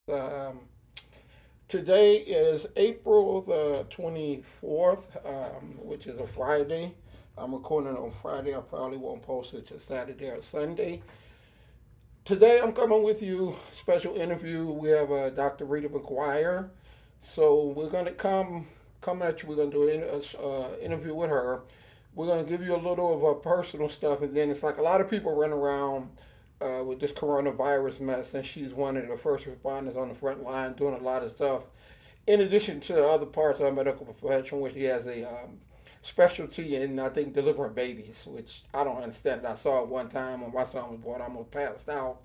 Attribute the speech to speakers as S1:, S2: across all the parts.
S1: Um, Today is April the 24th, which is a Friday. I'm recording it on Friday. I probably won't post it till Saturday or Sunday. Today I'm coming with you special interview. We have Dr.Rita Mcguire. So we're gonna come at you. We're gonna do an interview with her. We're gonna give you a little of our personal stuff, and then it's like a lot of people run around with this coronavirus mess, and she's one of the first responders on the front line doing a lot of stuff. In addition to other parts of the medical profession, where she has a specialty in, I think, delivering babies, which I don't understand. I saw it one time when my son was born, I almost passed out.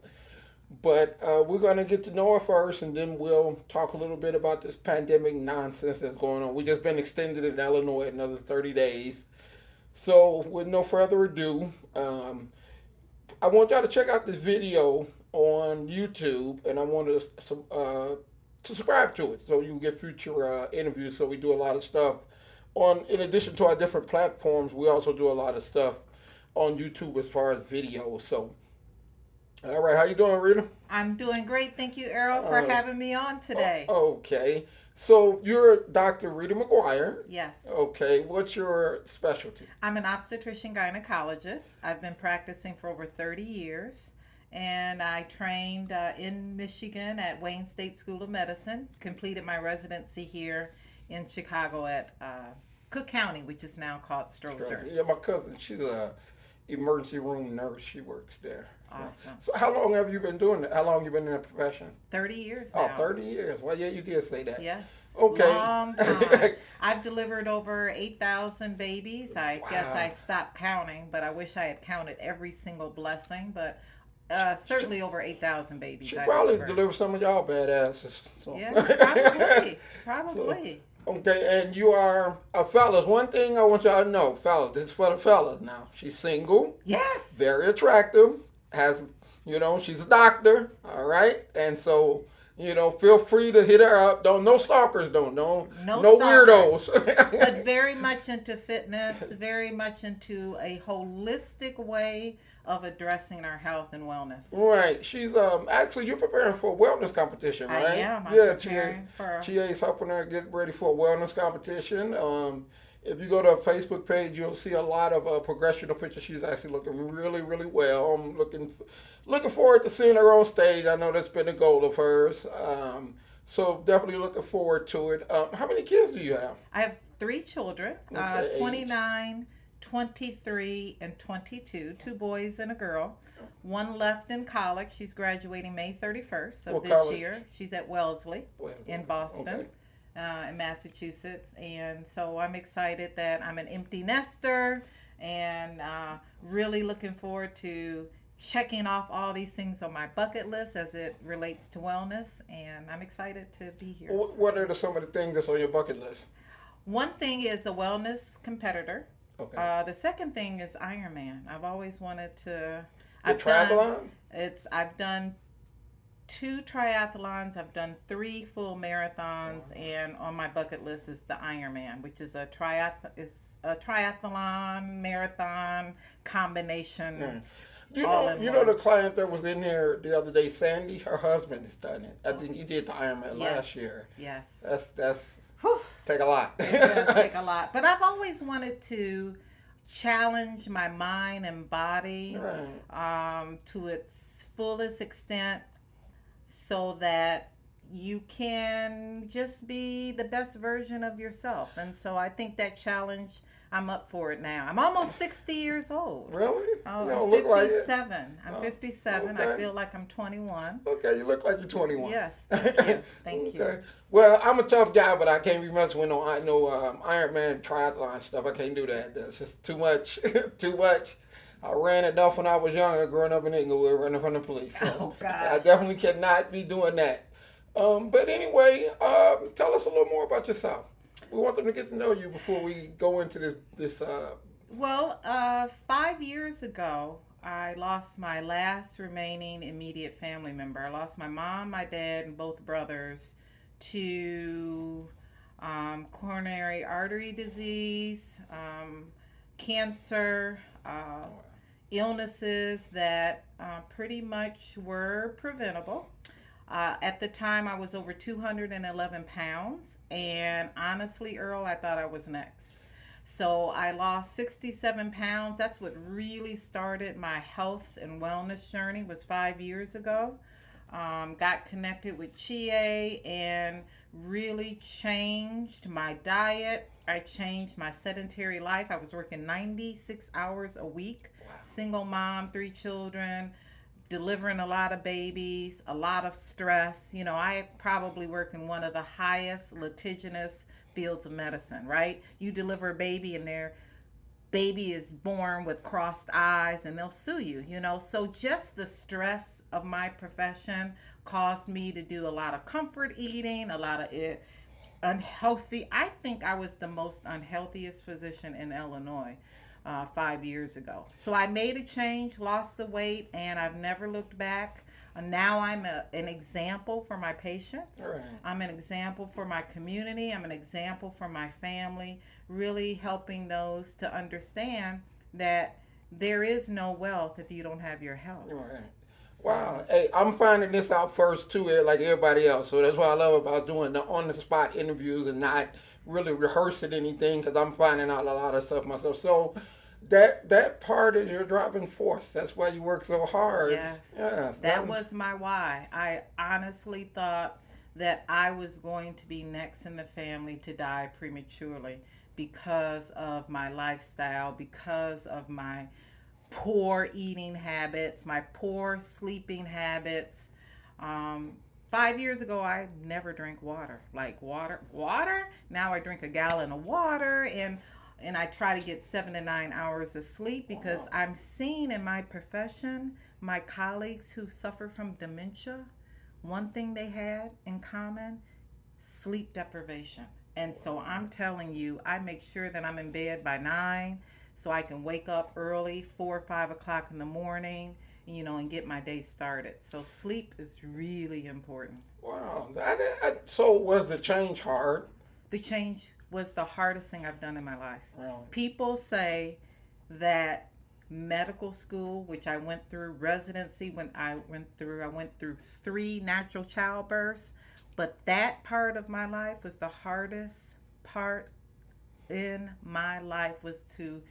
S1: But we're going to get to know her first, and then we'll talk a little bit about this pandemic nonsense that's going on. We've just been extended in Illinois another 30 days. So, with no further ado, I want y'all to check out this video on YouTube, and I want to subscribe to it so you can get future interviews. So we do a lot of stuff on, in addition to our different platforms, we also do a lot of stuff on YouTube as far as video. So, all right, how you doing, Rita?
S2: I'm doing great. Thank you, Errol, for having me on today.
S1: Okay, so you're Dr. Rita Mcguire.
S2: Yes.
S1: Okay, what's your specialty?
S2: I'm an obstetrician gynecologist. I've been practicing for over 30 years, and I trained in Michigan at Wayne State School of Medicine, completed my residency here in Chicago at Cook County, which is now called Stroger.
S1: Yeah, my cousin, she's a emergency room nurse. She works there.
S2: Awesome.
S1: So how long have you been doing that? How long have you been in the profession?
S2: 30 years
S1: Oh,
S2: now.
S1: 30 years. Well, yeah, you did say that.
S2: Yes.
S1: Okay.
S2: Long time. I've delivered over 8,000 babies. I guess I stopped counting, but I wish I had counted every single blessing. But certainly over 8,000 babies.
S1: She
S2: I
S1: probably delivered some of y'all badasses. So.
S2: Yeah, probably. Probably.
S1: Okay, and you are fellas. One thing I want y'all to know, fellas, this is for the fellas now. She's single.
S2: Yes.
S1: Very attractive. She's a doctor. All right, and so feel free to hit her up. No stalkers. No weirdos.
S2: But very much into fitness. Very much into a holistic way of addressing our health and wellness.
S1: Right. She's actually you're preparing for a wellness competition, right?
S2: I am. I'm
S1: yeah,
S2: preparing for.
S1: TA's helping her get ready for a wellness competition. If you go to her Facebook page, you'll see a lot of progressional pictures. She's actually looking really, really well. I'm looking forward to seeing her on stage. I know that's been a goal of hers. So definitely looking forward to it. How many kids do you have?
S2: I have 3 children,
S1: Okay,
S2: 29, 23, and 22, 2 boys and a girl. One left in college. She's graduating May 31st of
S1: What
S2: this
S1: college?
S2: year. She's at Wellesley in Boston.
S1: Okay.
S2: In Massachusetts, and so I'm excited that I'm an empty nester, and really looking forward to checking off all these things on my bucket list as it relates to wellness, and I'm excited to be here.
S1: What are some of the things that's on your bucket list?
S2: One thing is a wellness competitor.
S1: Okay.
S2: The second thing is Ironman. I've always wanted to.
S1: Triathlon?
S2: I've done 2 triathlons. I've done 3 full marathons, and on my bucket list is the Ironman, which is a triathlon marathon combination.
S1: You know the client that was in there the other day, Sandy. Her husband has done it. I think he did the Ironman last year.
S2: Yes.
S1: That's
S2: Whew.
S1: take a lot.
S2: It does take a lot, but I've always wanted to challenge my mind and body to its fullest extent, so that you can just be the best version of yourself. And so I think that challenge, I'm up for it now. I'm almost 60 years old.
S1: Really?
S2: Oh, I'm 57. I'm 57.
S1: Okay.
S2: I feel like I'm 21.
S1: Okay, you look like you're 21.
S2: Yes, thank you. Thank you.
S1: Well, I'm a tough guy, but I can't be messing with no Ironman triathlon stuff. I can't do that. That's just too much. Too much. I ran enough when I was younger, growing up in Inglewood, running from the police. So
S2: Oh, God.
S1: I definitely cannot be doing that. But anyway, tell us a little more about yourself. We want them to get to know you before we go into this.
S2: Well, 5 years ago, I lost my last remaining immediate family member. I lost my mom, my dad, and both brothers to coronary artery disease, cancer, illnesses that pretty much were preventable. At the time, I was over 211 pounds, and honestly, Earl, I thought I was next. So I lost 67 pounds. That's what really started my health and wellness journey. Was 5 years ago. Got connected with Chia and really changed my diet. I changed my sedentary life. I was working 96 hours a week, single mom, 3 children, delivering a lot of babies, a lot of stress. I probably work in one of the highest litigious fields of medicine, right? You deliver a baby and their baby is born with crossed eyes and they'll sue you. So just the stress of my profession caused me to do a lot of comfort eating, a lot of unhealthy. I think I was the most unhealthiest physician in Illinois 5 years ago. So I made a change, lost the weight, and I've never looked back. Now I'm an example for my patients.
S1: Right.
S2: I'm an example for my community. I'm an example for my family, really helping those to understand that there is no wealth if you don't have your health.
S1: Right. Wow. Hey, I'm finding this out first too, like everybody else. So that's what I love about doing the on-the-spot interviews and not really rehearsing anything, because I'm finding out a lot of stuff myself. So that part is your driving force. That's why you work so hard.
S2: Yes.
S1: Yeah.
S2: That was my why. I honestly thought that I was going to be next in the family to die prematurely because of my lifestyle, because of my poor eating habits, my poor sleeping habits. 5 years ago, I never drank water. Like water. Now I drink a gallon of water, and I try to get 7 to 9 hours of sleep, because I'm seeing in my profession, my colleagues who suffer from dementia, one thing they had in common, sleep deprivation. And so I'm telling you, I make sure that I'm in bed by 9 so I can wake up early, 4 or 5 o'clock in the morning, and get my day started. So sleep is really important.
S1: Wow. So was the change hard?
S2: The change was the hardest thing I've done in my life.
S1: Really?
S2: People say that medical school, which I went through, residency when I went through 3 natural childbirths, but that part of my life was the hardest part in my life, was to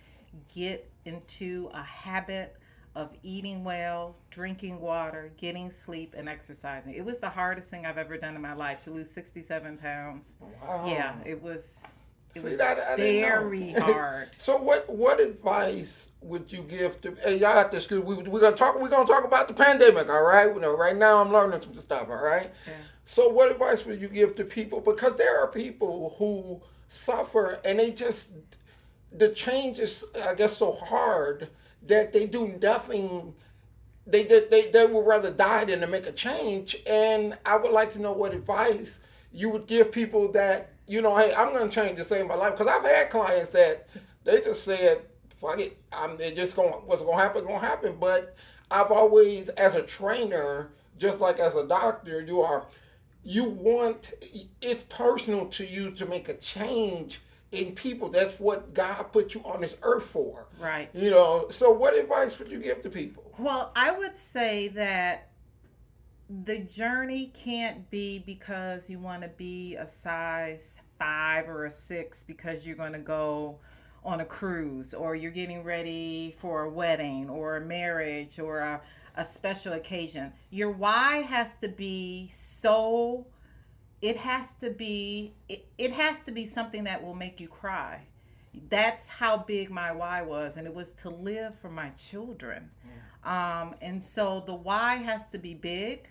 S2: get into a habit of eating well, drinking water, getting sleep, and exercising. It was the hardest thing I've ever done in my life, to lose 67 pounds.
S1: Wow.
S2: Yeah, it was
S1: I
S2: very hard.
S1: So what advice would you give to? Hey, y'all at the school, we're gonna talk about the pandemic. All right. Right now I'm learning some stuff. All right.
S2: Yeah.
S1: So what advice would you give to people? Because there are people who suffer and the change is, I guess, so hard that they do nothing. They would rather die than to make a change. And I would like to know what advice you would give people that, hey, I'm going to change to save my life. Because I've had clients that they just said, fuck it, what's going to happen is going to happen. But I've always, as a trainer, just like as a doctor, it's personal to you to make a change in people. That's what God put you on this earth for.
S2: Right.
S1: So what advice would you give to people?
S2: Well, I would say that the journey can't be because you want to be a size 5 or a 6 because you're going to go on a cruise, or you're getting ready for a wedding or a marriage or a special occasion. Your why has to be it has to be something that will make you cry. That's how big my why was, and it was to live for my children. And so the why has to be big.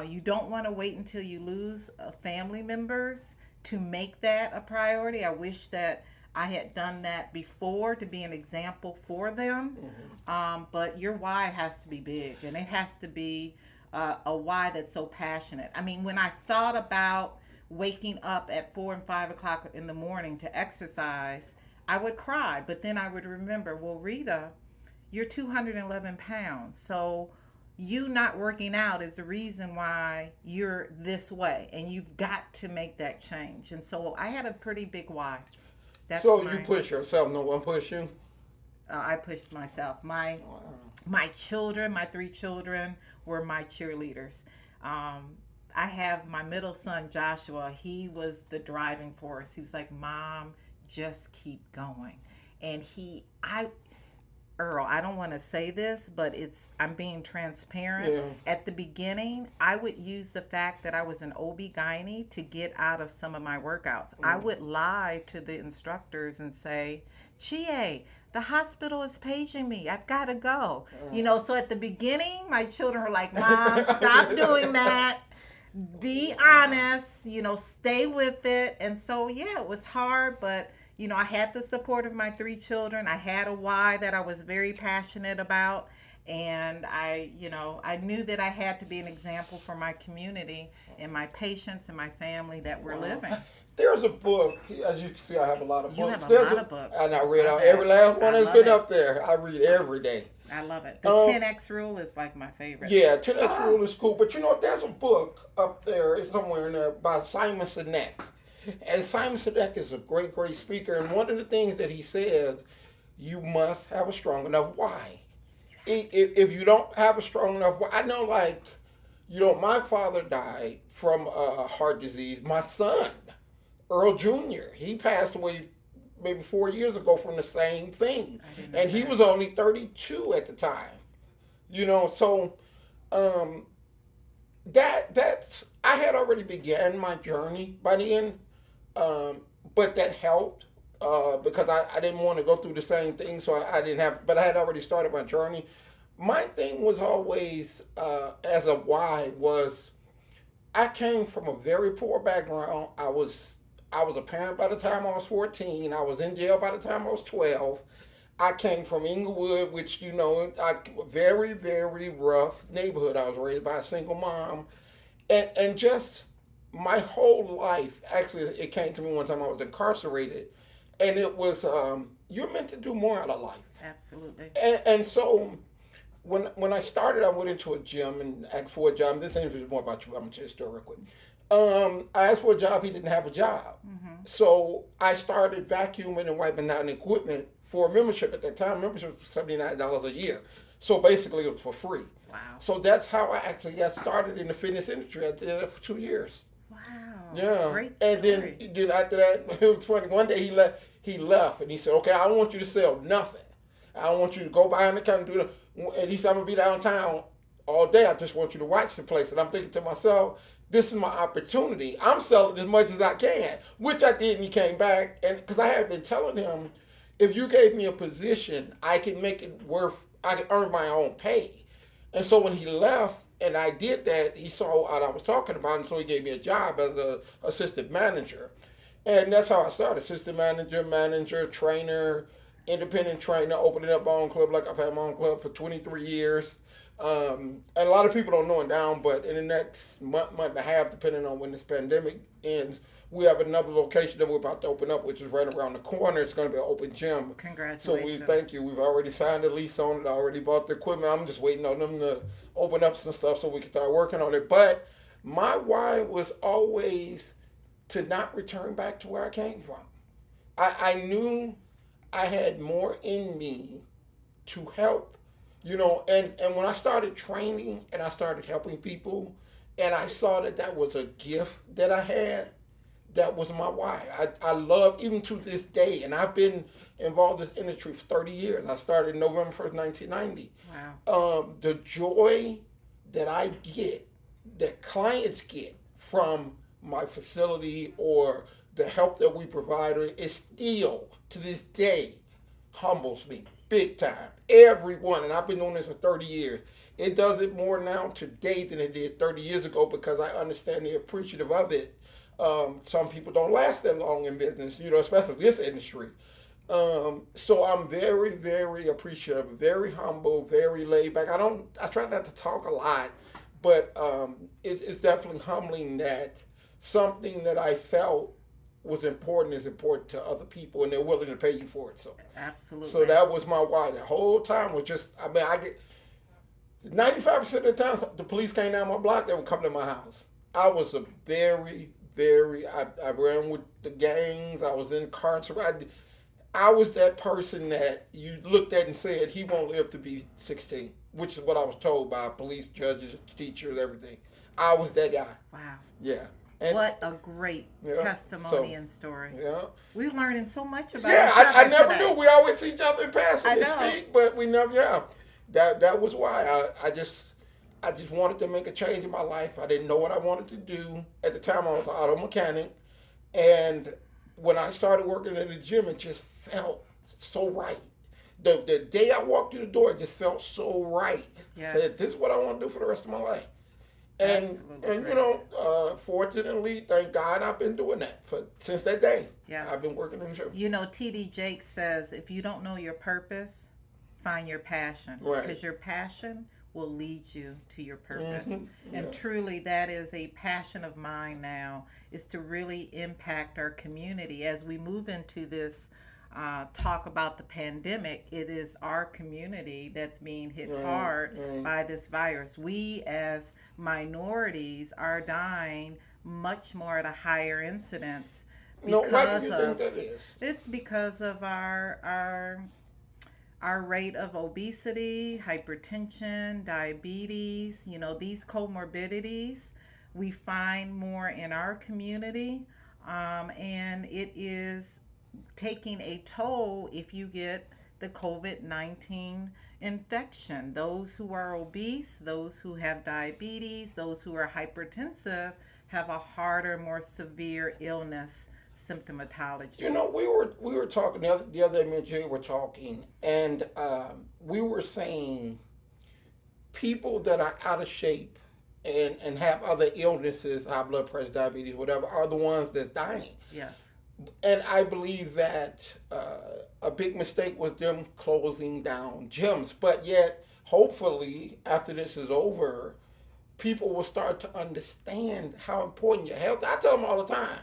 S2: You don't want to wait until you lose family members to make that a priority. I wish that I had done that before to be an example for them. But your why has to be big, and it has to be a why that's so passionate. I mean, when I thought about waking up at 4 and 5 o'clock in the morning to exercise, I would cry. But then I would remember, well, Rita, you're 211 pounds. So you not working out is the reason why you're this way, and you've got to make that change. And so I had a pretty big why.
S1: You push yourself, no one push you?
S2: I pushed myself. My children, my 3 children, were my cheerleaders. I have my middle son, Joshua. He was the driving force. He was like, Mom, just keep going. And Earl, I don't want to say this, but I'm being transparent.
S1: Yeah.
S2: At the beginning, I would use the fact that I was an OB-GYN to get out of some of my workouts. I would lie to the instructors and say, Chie, the hospital is paging me. I've got to go. So at the beginning, my children were like, Mom, stop doing that. Be honest, stay with it. And so, yeah, it was hard, but I had the support of my 3 children. I had a why that I was very passionate about. And I knew that I had to be an example for my community and my patients and my family that were living.
S1: There's a book, as you can see, I have a lot of books.
S2: You have a lot of books.
S1: And I read out every last one that's been up there. I read every day.
S2: I love it. The 10X rule is like my favorite.
S1: Yeah, 10X rule is cool. But there's a book up there, it's somewhere in there, by Simon Sinek. And Simon Sinek is a great, great speaker. And one of the things that he says, you must have a strong enough why. If you don't have a strong enough why, I know, my father died from heart disease. My son, Earl Jr., he passed away maybe 4 years ago from the same thing. And he was only 32 at the time. So that's, I had already began my journey by the end. But that helped because I didn't want to go through the same thing, so I didn't have, but I had already started my journey. My thing was always, as a why, was I came from a very poor background. I was a parent by the time I was 14. I was in jail by the time I was 12. I came from Inglewood, which, very, very rough neighborhood. I was raised by a single mom. And just my whole life, actually, it came to me one time I was incarcerated, and it was, you're meant to do more out of life.
S2: Absolutely.
S1: And so when I started, I went into a gym and asked for a job. This ain't more about you. I'm going to tell you a story real quick. I asked for a job. He didn't have a job. Mm-hmm. So I started vacuuming and wiping down equipment for a membership. At that time, membership was $79 a year. So basically, it was for free.
S2: Wow.
S1: So that's how I actually got started in the fitness industry. I did that for 2 years.
S2: Wow.
S1: Yeah.
S2: Great story.
S1: And then after that, it was funny. One day he left and he said, okay, I don't want you to sell nothing. I don't want you to go behind the counter and do that. And he said, I'm going to be downtown all day. I just want you to watch the place. And I'm thinking to myself, this is my opportunity. I'm selling as much as I can, which I did. And he came back. And because I had been telling him, if you gave me a position, I can make it I can earn my own pay. And so when he left and I did that, he saw what I was talking about. And so he gave me a job as an assistant manager. And that's how I started. Assistant manager, trainer, independent trainer, opening up my own club. Like I've had my own club for 23 years. And a lot of people don't know it now, but in the next month and a half, depending on when this pandemic ends, we have another location that we're about to open up, which is right around the corner. It's going to be an open gym.
S2: Congratulations.
S1: So we thank you. We've already signed a lease on it. I already bought the equipment. I'm just waiting on them to open up some stuff so we can start working on it. But my why was always to not return back to where I came from. I knew I had more in me to help, and when I started training and I started helping people and I saw that was a gift that I had, that was my why. I love, even to this day, and I've been involved in this industry for 30 years. I started November 1st, 1990.
S2: Wow.
S1: The joy that I get, that clients get from my facility or the help that we provide, is still, to this day, humbles me big time. Everyone, and I've been doing this for 30 years. It does it more now today than it did 30 years ago because I understand the appreciative of it. Some people don't last that long in business, especially this industry. So I'm very, very appreciative, very humble, very laid back. I try not to talk a lot, but it's definitely humbling that something that I felt was important is important to other people, and they're willing to pay you for it. So
S2: absolutely.
S1: So that was my why. The whole time was just, I get 95% of the time the police came down my block, they would come to my house. I was a very, I ran with the gangs. I was incarcerated. I was that person that you looked at and said, he won't live to be 16, which is what I was told by police, judges, teachers, everything. I was that guy.
S2: Wow.
S1: Yeah. And
S2: what a great testimony and story.
S1: Yeah.
S2: We're learning so much about
S1: each other. I never
S2: today.
S1: knew. We always see each other in passing to speak, but we never, That was why I just wanted to make a change in my life. I didn't know what I wanted to do. At the time, I was an auto mechanic. And when I started working at the gym, it just felt so right. The day I walked through the door, it just felt so right.
S2: Yes.
S1: I said, this is what I want to do for the rest of my life. And fortunately, thank God, I've been doing that since that day.
S2: Yeah.
S1: I've been working in the gym.
S2: You know, T.D. Jakes says, if you don't know your purpose, find your passion.
S1: Right.
S2: Because your passion will lead you to your purpose.
S1: Mm-hmm.
S2: And truly, that is a passion of mine now, is to really impact our community. As we move into this talk about the pandemic, it is our community that's being hit hard by this virus. We as minorities are dying much more at a higher incidence because it's because of our rate of obesity, hypertension, diabetes, these comorbidities we find more in our community, and it is taking a toll if you get the COVID-19 infection. Those who are obese, those who have diabetes, those who are hypertensive have a harder, more severe illness symptomatology.
S1: We were talking the other day, me and Jay were talking, and we were saying people that are out of shape and have other illnesses, high blood pressure, diabetes, whatever, are the ones that's dying.
S2: Yes.
S1: And I believe that a big mistake was them closing down gyms. But yet, hopefully, after this is over, people will start to understand how important your health. I tell them all the time,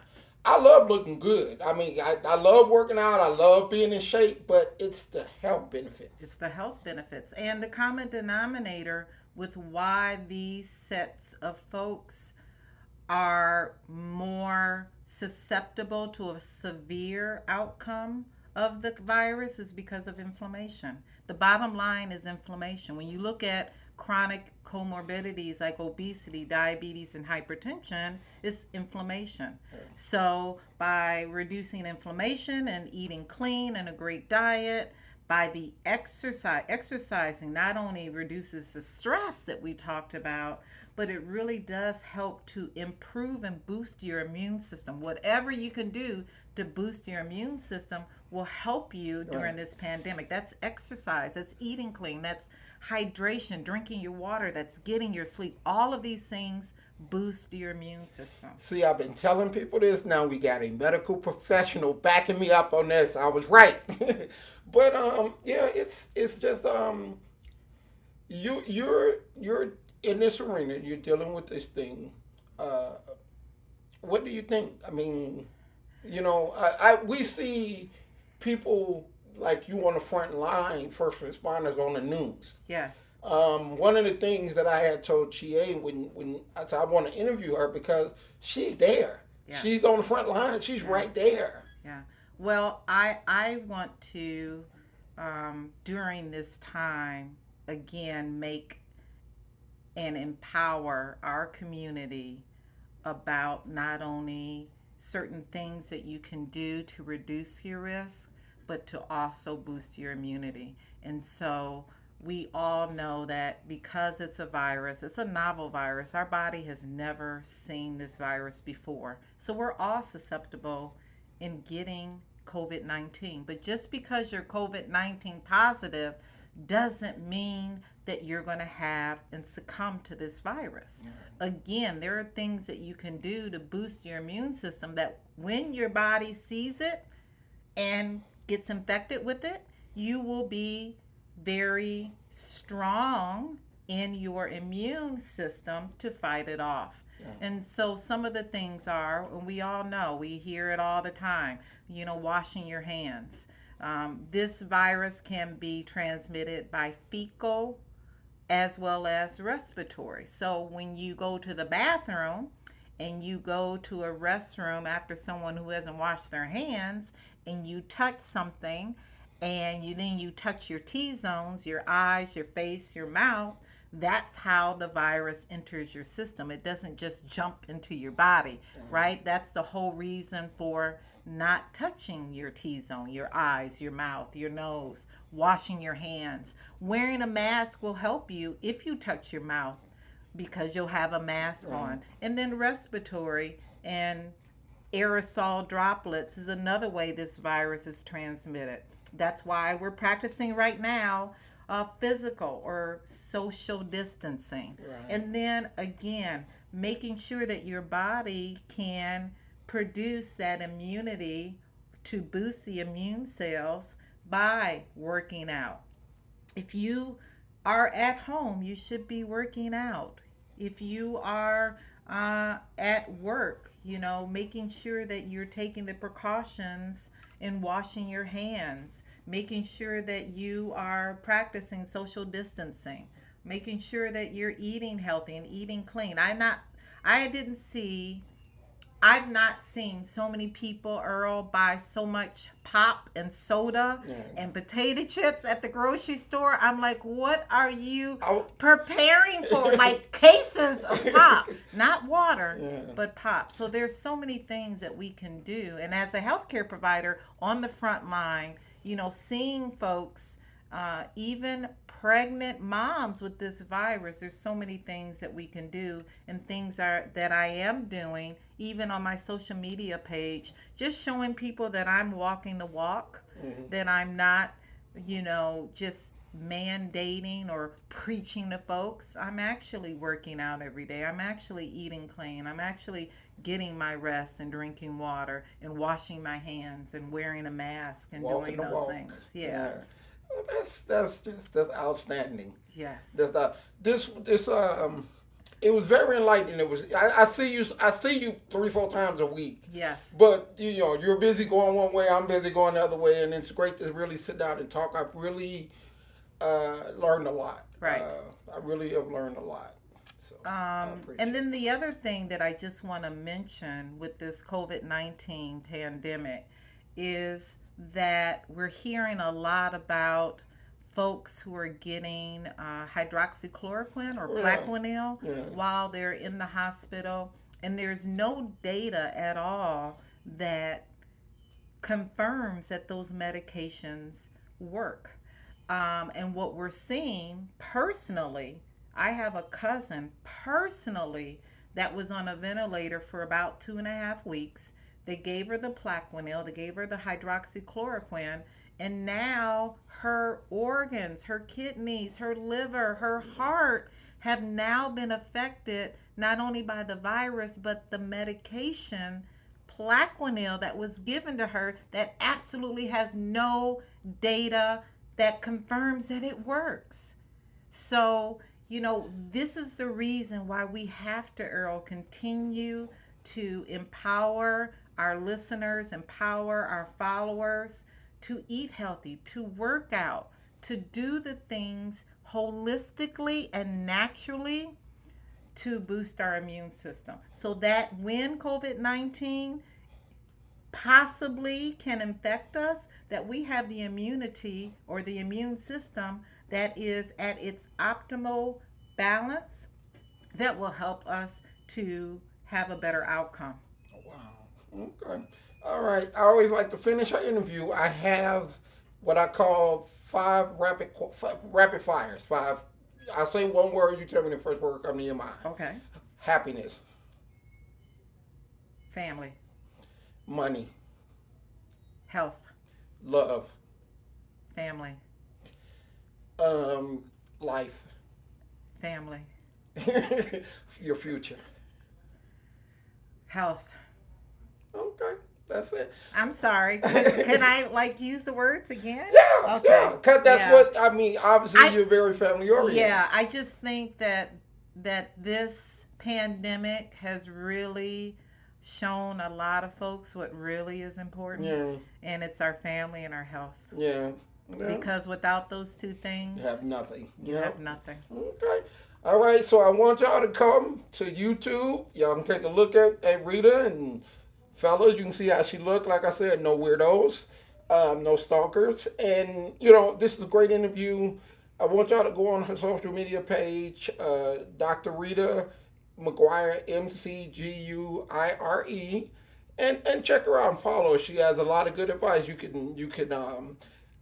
S1: I love looking good. I mean, I love working out. I love being in shape, but it's the health benefits.
S2: It's the health benefits. And the common denominator with why these sets of folks are more susceptible to a severe outcome of the virus is because of inflammation. The bottom line is inflammation. When you look at chronic comorbidities like obesity, diabetes, and hypertension, it's inflammation. So by reducing inflammation and eating clean and a great diet, by the exercising not only reduces the stress that we talked about, but it really does help to improve and boost your immune system. Whatever you can do to boost your immune system will help you during this pandemic. That's exercise, that's eating clean, that's hydration, drinking your water, that's getting your sleep. All of these things boost your immune system.
S1: See, I've been telling people this. Now we got a medical professional backing me up on this. I was right. But it's just you're in this arena. You're dealing with this thing. What do you think? I mean, we see people like you on the front line, first responders on the news.
S2: Yes.
S1: One of the things that I had told Chie when I said I want to interview her because she's there. Yeah. She's on the front line. She's right there.
S2: Yeah. Well, I want to, during this time, again, make and empower our community about not only certain things that you can do to reduce your risk, but to also boost your immunity. And so we all know that because it's a virus, it's a novel virus, our body has never seen this virus before. So we're all susceptible in getting COVID-19. But just because you're COVID-19 positive doesn't mean that you're going to have and succumb to this virus. Again, there are things that you can do to boost your immune system that when your body sees it and gets infected with it, you will be very strong in your immune system to fight it off. And so some of the things are, and we all know, we hear it all the time, washing your hands. This virus can be transmitted by fecal as well as respiratory. So when you go to the bathroom and you go to a restroom after someone who hasn't washed their hands and you touch something and then you touch your T-zones, your eyes, your face, your mouth, That's how the virus enters your system. It doesn't just jump into your body, right? That's the whole reason for not touching your T-zone, your eyes, your mouth, your nose, washing your hands. Wearing a mask will help you if you touch your mouth because you'll have a mask on. And then respiratory and aerosol droplets is another way this virus is transmitted. That's why we're practicing right now physical or social distancing. And then again, making sure that your body can produce that immunity to boost the immune cells by working out. If you are at home, you should be working out. If you are at work, making sure that you're taking the precautions in washing your hands, making sure that you are practicing social distancing, making sure that you're eating healthy and eating clean. I've not seen so many people, Earl, buy so much pop and soda and potato chips at the grocery store. I'm like, what are you preparing for? Like cases of pop, not water, but pop. So there's so many things that we can do. And as a healthcare provider on the front line, seeing folks, even pregnant moms with this virus, there's so many things that we can do, and things that I am doing, even on my social media page, just showing people that I'm walking the walk, that I'm not, just mandating or preaching to folks. I'm actually working out every day. I'm actually eating clean. I'm actually getting my rest and drinking water and washing my hands and wearing a mask and doing those things. Yeah.
S1: That's outstanding.
S2: Yes.
S1: It was very enlightening. I see you 3-4 times a week.
S2: Yes.
S1: But you're busy going one way, I'm busy going the other way, and it's great to really sit down and talk. I've really learned a lot.
S2: Right.
S1: I really have learned a lot. So,
S2: and then the other thing that I just want to mention with this COVID-19 pandemic is that we're hearing a lot about folks who are getting hydroxychloroquine or Plaquenil while they're in the hospital, and there's no data at all that confirms that those medications work. And what we're seeing personally, I have a cousin personally that was on a ventilator for about 2.5 weeks. They gave her the Plaquenil, they gave her the hydroxychloroquine, and now her organs, her kidneys, her liver, her heart have now been affected not only by the virus, but the medication, Plaquenil, that was given to her that absolutely has no data that confirms that it works. So, this is the reason why we have to, Earl, continue to empower our listeners, empower our followers to eat healthy, to work out, to do the things holistically and naturally to boost our immune system, so that when COVID-19 possibly can infect us, that we have the immunity or the immune system that is at its optimal balance that will help us to have a better outcome.
S1: Wow. Okay. All right. I always like to finish our interview. I have what I call 5 rapid fires. 5. I'll say one word. You tell me the first word coming to your mind.
S2: Okay.
S1: Happiness.
S2: Family.
S1: Money.
S2: Health.
S1: Love.
S2: Family.
S1: Life.
S2: Family.
S1: Your future.
S2: Health.
S1: Okay, that's it.
S2: I'm sorry. Can I use the words again?
S1: Yeah.
S2: Okay.
S1: Yeah. Cause that's what I mean. Obviously, you're very family oriented.
S2: Yeah. I just think that this pandemic has really shown a lot of folks what really is important.
S1: Yeah.
S2: And it's our family and our health.
S1: Yeah.
S2: Because without those two things,
S1: you have nothing.
S2: You have nothing.
S1: Okay. All right. So I want y'all to come to YouTube. Y'all can take a look at Rita, and fellas, you can see how she look. Like I said, no weirdos, no stalkers. And, this is a great interview. I want y'all to go on her social media page, Dr.Rita Mcguire, Mcguire, and check her out and follow her. She has a lot of good advice. You can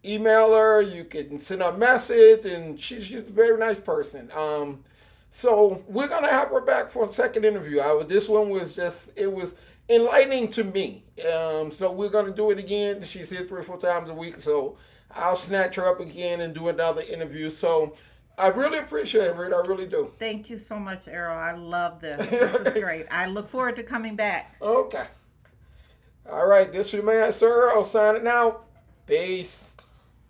S1: email her, you can send her a message, and she's a very nice person. So we're gonna have her back for a second interview. This one was it was enlightening to me. So we're gonna do it again. She's here 3 or 4 times a week, so I'll snatch her up again and do another interview. So I really appreciate it, Rita. I really do.
S2: Thank you so much, Errol. I love this. This is great. I look forward to coming back.
S1: Okay. All right. This is your man, Sir. I'll sign it now. Peace.